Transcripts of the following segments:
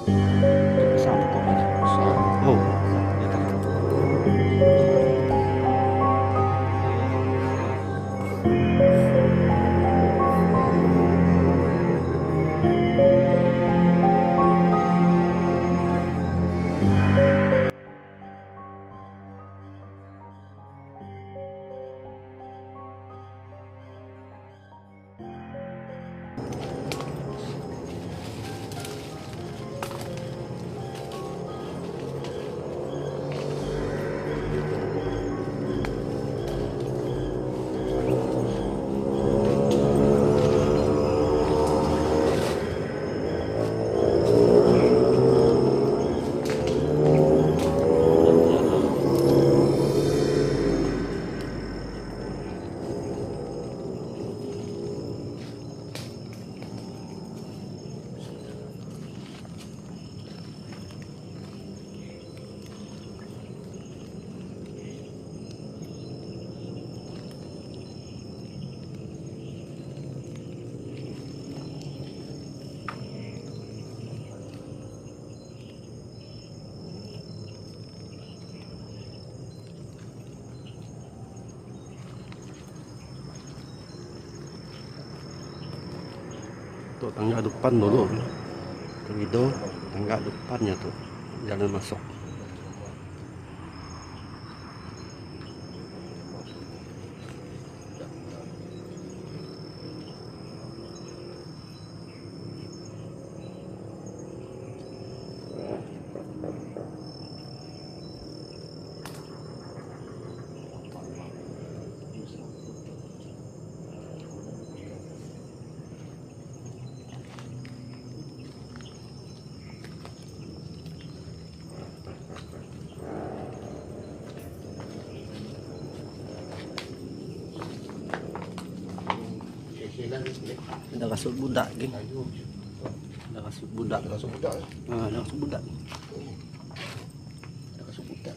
Itu besar pokok ni. Besar. Oh, dia tak. Untuk tangga depan dulu. Koridor tangga depannya tuh. Jalan masuk. Ada kasut budak geng. Ada kasut budak. Kasut budak. Ada kasut budak. Ada kasut budak.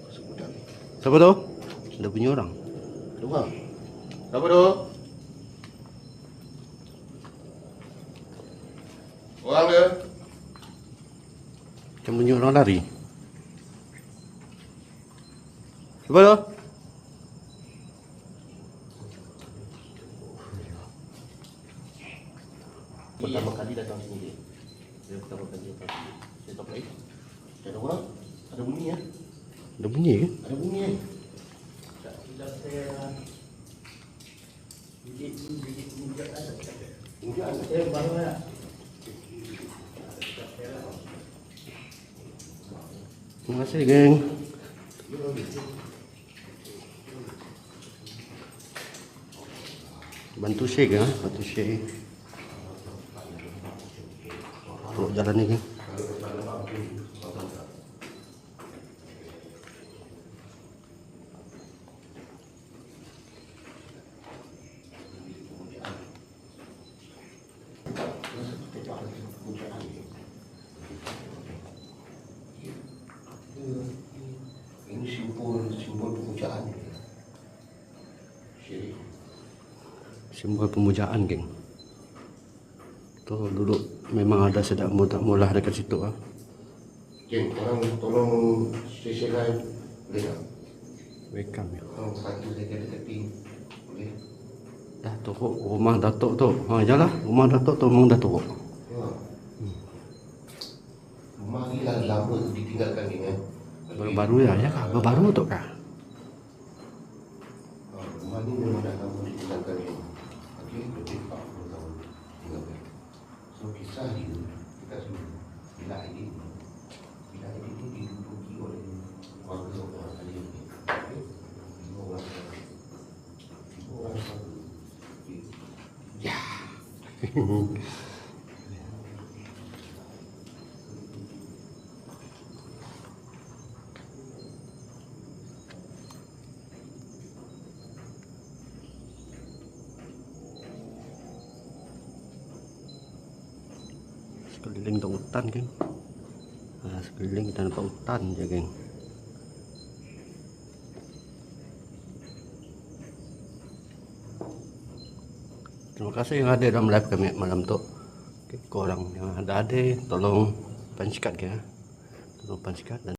Kasut budak. Siapa tu? Ada punya orang. Luar. Siapa tu? Orang dia. Macam punya orang lari. Siapa tu? Pertama kali datang sini dia. Dia pertama kali datang sini. Saya tak baik. Ada orang? Ada bunyi ya? Ada bunyi ke? Ada bunyi ya? Terima kasih geng. Bantu shake ya, bantu shake. Untuk jalan ni geng. Ini simbol pemujaan. Syirik. Simbol pemujaan geng. Tu dulu memang ada sedap mula dekat situ ah. Jeng, orang tolong stesen lain boleh tak? Welcome ya. Orang satu saja dekat tepi boleh? Datuk rumah Datuk tu. Ha jalah, rumah Datuk tu memang Datuk. Ya. Rumah ni dah lama tu ditinggalkan ni kan? Baru-baru ya kah? Baru tu kah? Rumah ni memang dah lama ditinggalkan ni. Okey, lebih 40 tahun tinggalkan. So kisah dia kita semua bilik ini diduduki oleh warga orang kalian ni. Okey, 5 orang satu. Ya. Sekeliling tu hutan geng. Sekeliling kita nampak hutan je geng. Terima kasih yang ada dalam live kami malam tu. Okay, korang yang ada tolong pansikat ke, tolong pansikat dan